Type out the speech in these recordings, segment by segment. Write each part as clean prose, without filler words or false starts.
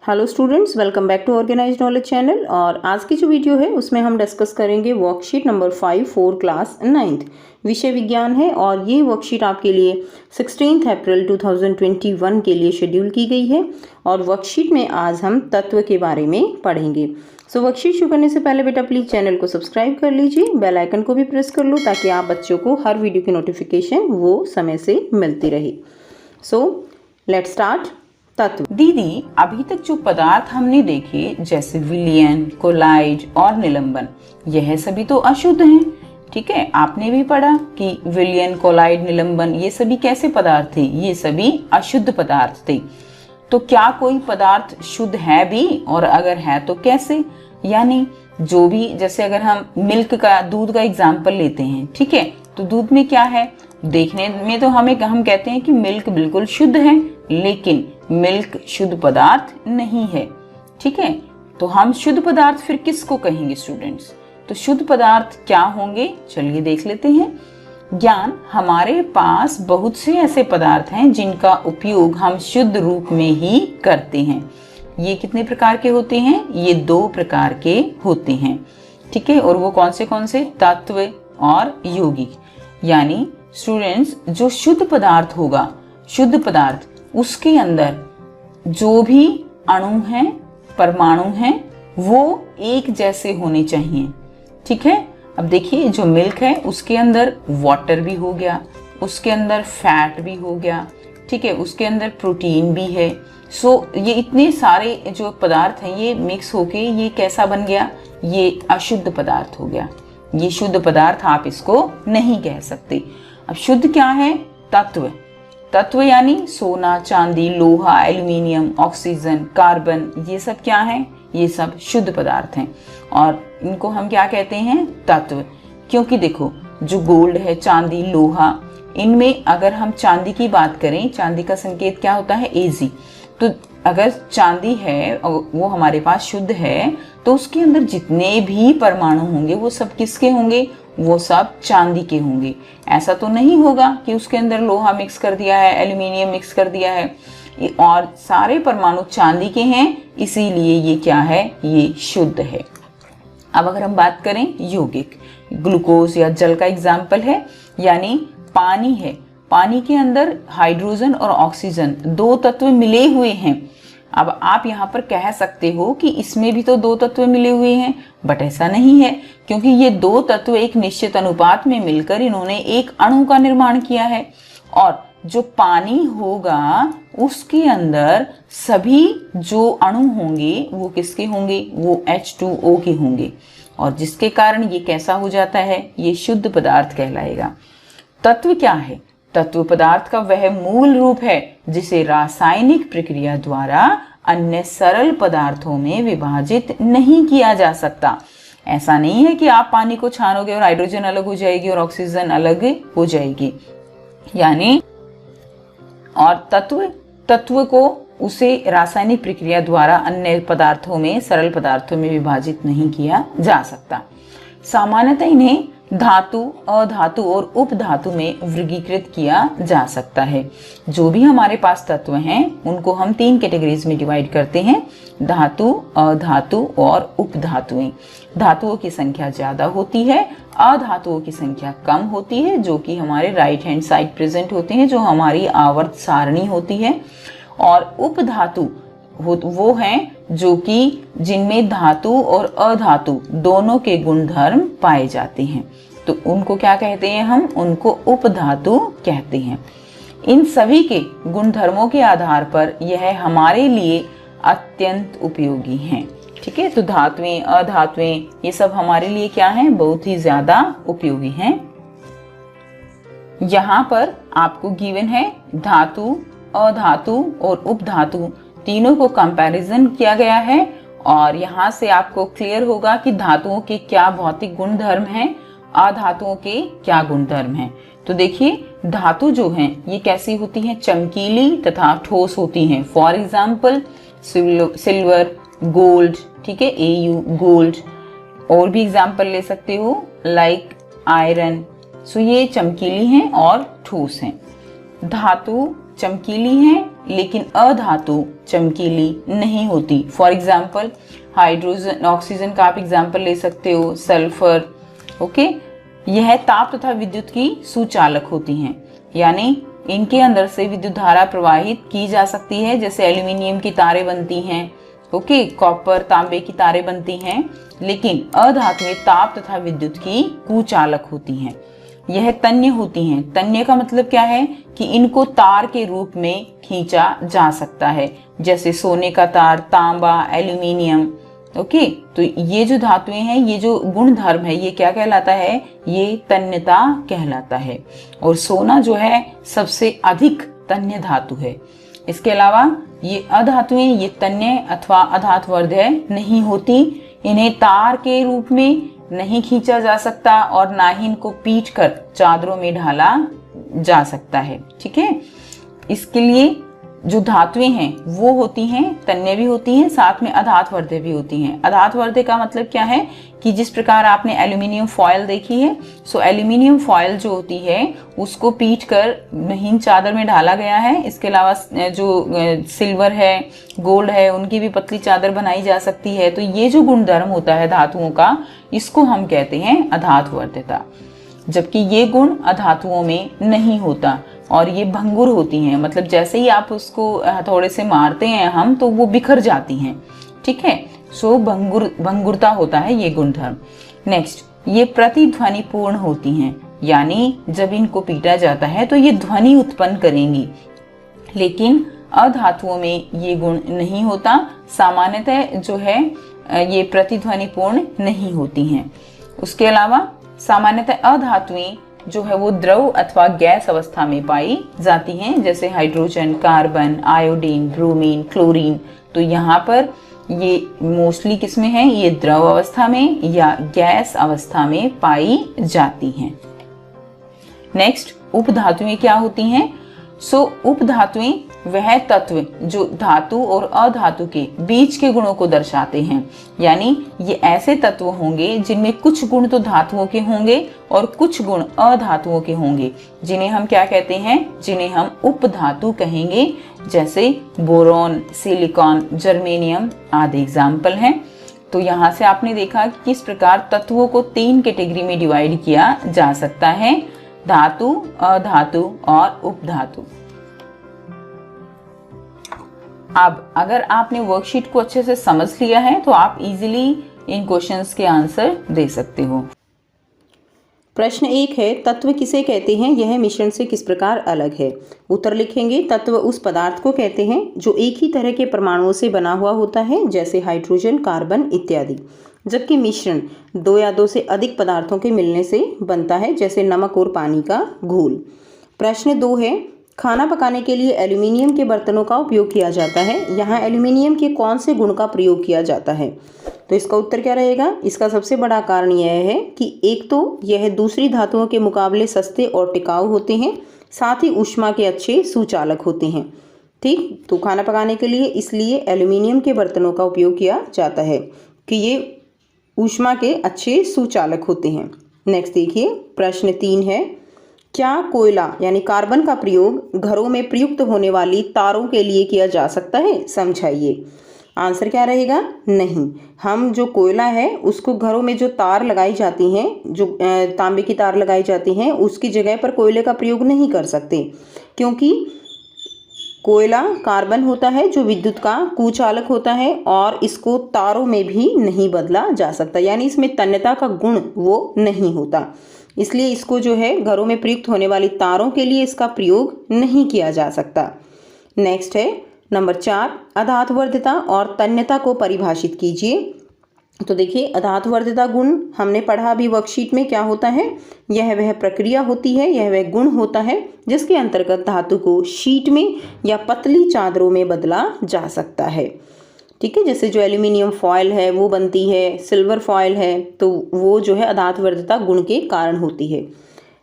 Hello students, welcome back to organised knowledge channel. और आज की जो वीडियो है उसमें हम डिस्कस करेंगे worksheet number 5 for class 9th, विषय विज्ञान है। और ये वर्कशीट आपके लिए 16 अप्रैल 2021 के लिए शेड्यूल की गई है। और वर्कशीट में आज हम तत्व के बारे में पढ़ेंगे। सो वर्कशीट शुरू करने से पहले बेटा प्लीज़ चैनल को सब्सक्राइब कर लीजिए, बेल आइकन को भी प्रेस कर लो ताकि आप बच्चों को हर वीडियो की नोटिफिकेशन वो समय से मिलती रहे। So let's start. तत्व। दीदी, अभी तक जो पदार्थ हमने देखे जैसे विलयन, कोलाइड और निलंबन, यह सभी तो अशुद्ध हैं। ठीक है, आपने भी पढ़ा कि विलयन, कोलाइड, निलंबन ये सभी कैसे पदार्थ थे? ये सभी अशुद्ध पदार्थ थे। तो क्या कोई पदार्थ शुद्ध है भी, और अगर है तो कैसे? यानी जो भी, जैसे अगर हम मिल्क का, दूध का एग्जाम्पल लेते हैं, ठीक है, तो दूध में क्या है? देखने में तो हम कहते हैं कि मिल्क बिल्कुल शुद्ध है, लेकिन मिल्क शुद्ध पदार्थ नहीं है। ठीक है, तो हम शुद्ध पदार्थ फिर किसको कहेंगे स्टूडेंट्स? तो शुद्ध पदार्थ क्या होंगे, चलिए देख लेते हैं। ज्ञान, हमारे पास बहुत से ऐसे पदार्थ हैं जिनका उपयोग हम शुद्ध रूप में ही करते हैं। ये कितने प्रकार के होते हैं? ये 2 प्रकार के होते हैं। ठीक है, और वो कौन से? तत्व और यौगिक। यानी स्टूडेंट्स, जो शुद्ध पदार्थ होगा, शुद्ध पदार्थ, उसके अंदर जो भी अणु हैं, परमाणु हैं, वो एक जैसे होने चाहिए। ठीक है, अब देखिए जो मिल्क है उसके अंदर वाटर भी हो गया, उसके अंदर फैट भी हो गया, ठीक है, उसके अंदर प्रोटीन भी है। सो ये इतने सारे जो पदार्थ हैं ये मिक्स होके ये कैसा बन गया? ये अशुद्ध पदार्थ हो गया। ये शुद्ध पदार्थ आप इसको नहीं कह सकते। अब शुद्ध क्या है? तत्व। तत्व यानी सोना, चांदी, लोहा, एल्यूमिनियम, ऑक्सीजन, कार्बन, ये सब क्या है? ये सब शुद्ध पदार्थ हैं। और इनको हम क्या कहते हैं? तत्व। क्योंकि देखो, जो गोल्ड है, चांदी, लोहा, इनमें अगर हम चांदी की बात करें, चांदी का संकेत क्या होता है? Ag। तो अगर चांदी है और वो हमारे पास शुद्ध है, तो उसके अंदर जितने भी परमाणु होंगे वो सब किसके होंगे? वो सब चांदी के होंगे। ऐसा तो नहीं होगा कि उसके अंदर लोहा मिक्स कर दिया है, एल्यूमिनियम मिक्स कर दिया है, और सारे परमाणु चांदी के हैं, इसीलिए ये क्या है? ये शुद्ध है। अब अगर हम बात करें यौगिक, ग्लूकोज या जल का एग्जाम्पल है, यानी पानी है, पानी के अंदर हाइड्रोजन और ऑक्सीजन 2 तत्व मिले हुए हैं। अब आप यहाँ पर कह सकते हो कि इसमें भी तो 2 तत्व मिले हुए हैं, बट ऐसा नहीं है, क्योंकि ये 2 तत्व एक निश्चित अनुपात में मिलकर इन्होंने एक अणु का निर्माण किया है। और जो पानी होगा उसके अंदर सभी जो अणु होंगे वो किसके होंगे? वो H2O के होंगे, और जिसके कारण ये कैसा हो जाता है? ये शुद्ध पदार्थ कहलाएगा। तत्व क्या है? तत्व पदार्थ का वह मूल रूप है जिसे रासायनिक प्रक्रिया द्वारा अन्य सरल पदार्थों में विभाजित नहीं किया जा सकता। ऐसा नहीं है कि आप पानी को छानोगे और हाइड्रोजन अलग हो जाएगी और ऑक्सीजन अलग हो जाएगी। यानी और तत्व को उसे रासायनिक प्रक्रिया द्वारा अन्य पदार्थों में, सरल पदार्थों में विभाजित नहीं किया जा सकता। सामान्यतः इन्हें धातु, अधातु और उपधातु में वर्गीकृत किया जा सकता है। जो भी हमारे पास तत्व हैं उनको हम 3 कैटेगरीज में डिवाइड करते हैं: धातु, अधातु और उपधातुएं। धातुओं की संख्या ज्यादा होती है, अधातुओं की संख्या कम होती है, जो कि हमारे राइट हैंड साइड प्रेजेंट होते हैं, जो हमारी आवर्त सारणी होती है। और उपधातु वो हैं जो कि जिनमें धातु और अधातु दोनों के गुणधर्म पाए जाते हैं, तो उनको क्या कहते हैं? हम उनको उपधातु कहते हैं। इन सभी के गुणधर्मों के आधार पर यह हमारे लिए अत्यंत उपयोगी हैं। ठीक है, तो धातुएं, अधातुएं, ये सब हमारे लिए क्या हैं? बहुत ही ज्यादा उपयोगी हैं। यहाँ पर आपको गिवन है धातु, अधातु और उपधातु तीनों को कंपैरिजन किया गया है, और यहाँ से आपको क्लियर होगा कि धातुओं के क्या भौतिक गुणधर्म हैं, अधातुओं के क्या गुणधर्म हैं। तो देखिए, धातु जो हैं ये कैसी होती हैं? चमकीली तथा ठोस होती हैं। फॉर एग्जाम्पल सिल्वर, गोल्ड, ठीक है, Au गोल्ड। और भी एग्जाम्पल ले सकते हो लाइक आयरन। सो ये चमकीली हैं और ठोस हैं। धातु चमकीली हैं लेकिन अधातु चमकीली नहीं होती। फॉर एग्जाम्पल हाइड्रोजन, ऑक्सीजन का आप एग्जाम्पल ले सकते हो, सल्फर। ओके, यह ताप तथा विद्युत की सुचालक होती हैं, यानी इनके अंदर से विद्युत धारा प्रवाहित की जा सकती है, जैसे एल्यूमिनियम की तारें बनती हैं, ओके, कॉपर, तांबे की तारें बनती हैं, लेकिन अधातुएं ताप तथा विद्युत की कुचालक होती हैं। यह तन्य होती हैं। तन्य का मतलब क्या है कि इनको तार के रूप में खींचा जा सकता है, जैसे सोने का तार, तांबा, एल्यूमिनियम। ओके, तो ये जो धातुएं हैं, ये जो गुण धर्म है, ये क्या कहलाता है? ये तन्यता कहलाता है। और सोना जो है सबसे अधिक तन्य धातु है। इसके अलावा ये अधातुएं, ये तन्य अथवा अधातुवर्ध्य नहीं होती। इन्हें तार के रूप में नहीं खींचा जा सकता और ना ही इनको पीट कर चादरों में ढाला जा सकता है। ठीक है, इसके लिए जो धातुएं हैं वो होती हैं, तन्य भी होती हैं, साथ में अधातुवर्ध्य भी होती हैं। अधातुवर्ध्य का मतलब क्या है कि जिस प्रकार आपने एल्यूमिनियम फॉयल देखी है, सो एल्यूमिनियम फॉयल जो होती है उसको पीट कर महीन चादर में ढाला गया है। इसके अलावा जो सिल्वर है, गोल्ड है, उनकी भी पतली चादर बनाई जा सकती है। तो ये जो गुणधर्म होता है धातुओं का, इसको हम कहते हैं अधातुवर्ध्यता, जबकि ये गुण अधातुओं में नहीं होता और ये भंगुर होती हैं। मतलब जैसे ही आप उसको हथौड़े से मारते हैं हम, तो वो बिखर जाती हैं। ठीक है, सो भंगुरता होता है ये गुणधर्म। नेक्स्ट, ये प्रतिध्वनिपूर्ण होती हैं, यानी जब इनको पीटा जाता है तो ये ध्वनि उत्पन्न करेंगी, लेकिन अधातुओं में ये गुण नहीं होता। सामान्यतः जो है ये प्रतिध्वनिपूर्ण नहीं होती हैं। उसके अलावा सामान्यतः अधातुएं जो है वो द्रव अथवा गैस अवस्था में पाई जाती हैं, जैसे hydrogen, carbon, iodine, bromine, chlorine. तो यहाँ पर ये मोस्टली किसमें है? ये द्रव अवस्था में या गैस अवस्था में पाई जाती हैं। नेक्स्ट, उपधातुएं क्या होती हैं? उपधातुएं वह तत्व जो धातु और अधातु के बीच के गुणों को दर्शाते हैं, यानी ये ऐसे तत्व होंगे जिनमें कुछ गुण तो धातुओं के होंगे और कुछ गुण अधातुओं के होंगे, जिन्हें हम क्या कहते हैं? जिन्हें हम उपधातु कहेंगे, जैसे बोरॉन, सिलिकॉन, जर्मेनियम आदि एग्जाम्पल हैं। तो यहाँ से आपने देखा कि किस प्रकार तत्वों को 3 कैटेगरी में डिवाइड किया जा सकता है: धातु, अधातु और उपधातु। अब अगर आपने वर्कशीट को अच्छे से समझ लिया है तो आप इजीली इन क्वेश्चंस के आंसर दे सकते हो। प्रश्न 1 है, तत्व किसे कहते हैं? यह मिश्रण से किस प्रकार अलग है? उत्तर लिखेंगे। तत्व उस पदार्थ को कहते हैं जो एक ही तरह के परमाणुओं से बना हुआ होता है, जैसे हाइड्रोजन, कार्बन इत्यादि, जबकि मिश्रण 2 या 2 से अधिक पदार्थों के मिलने से बनता है, जैसे नमक और पानी का घोल। प्रश्न 2 है, खाना पकाने के लिए एल्यूमिनियम के बर्तनों का उपयोग किया जाता है। यहाँ एल्यूमिनियम के कौन से गुण का प्रयोग किया जाता है? तो इसका उत्तर क्या रहेगा? इसका सबसे बड़ा कारण यह है कि एक तो यह दूसरी धातुओं के मुकाबले सस्ते और टिकाऊ होते हैं, साथ ही ऊष्मा के अच्छे सुचालक होते हैं। ठीक, तो खाना पकाने के लिए इसलिए एल्यूमिनियम के बर्तनों का उपयोग किया जाता है कि ये ऊष्मा के अच्छे सुचालक होते हैं। नेक्स्ट देखिए, प्रश्न 3 है, क्या कोयला यानी कार्बन का प्रयोग घरों में प्रयुक्त होने वाली तारों के लिए किया जा सकता है? समझाइए। आंसर क्या रहेगा? नहीं। हम जो कोयला है उसको घरों में जो तार लगाई जाती हैं, जो तांबे की तार लगाई जाती हैं, उसकी जगह पर कोयले का प्रयोग नहीं कर सकते, क्योंकि कोयला कार्बन होता है जो विद्युत का कुचालक होता है और इसको तारों में भी नहीं बदला जा सकता, यानी इसमें तन्यता का गुण वो नहीं होता। इसलिए इसको जो है घरों में प्रयुक्त होने वाली तारों के लिए इसका प्रयोग नहीं किया जा सकता। नेक्स्ट है नंबर 4, अधातुवर्ध्यता और तन्यता को परिभाषित कीजिए। तो देखिए, अधातुवर्ध्यता गुण हमने पढ़ा अभी वर्कशीट में, क्या होता है? यह वह प्रक्रिया होती है, यह वह गुण होता है जिसके अंतर्गत धातु को शीट में या पतली चादरों में बदला जा सकता है। ठीक है, जैसे जो एल्यूमिनियम फॉयल है वो बनती है, सिल्वर फॉयल है, तो वो जो है अधातुवर्ध्यता गुण के कारण होती है।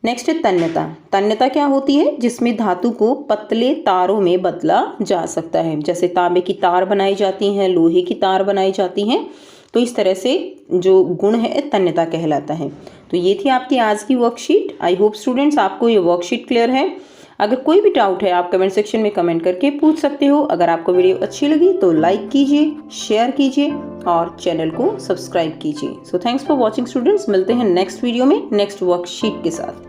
नेक्स्ट है तन्यता। तन्यता क्या होती है? जिसमें धातु को पतले तारों में बदला जा सकता है, जैसे तांबे की तार बनाई जाती हैं, लोहे की तार बनाई जाती हैं, तो इस तरह से जो गुण है तन्यता कहलाता है। तो ये थी आपकी आज की वर्कशीट। आई होप स्टूडेंट्स आपको ये वर्कशीट क्लियर है। अगर कोई भी डाउट है आप कमेंट सेक्शन में कमेंट करके पूछ सकते हो। अगर आपको वीडियो अच्छी लगी तो लाइक कीजिए, शेयर कीजिए और चैनल को सब्सक्राइब कीजिए। So thanks for watching students. मिलते हैं नेक्स्ट वीडियो में नेक्स्ट वर्कशीट के साथ।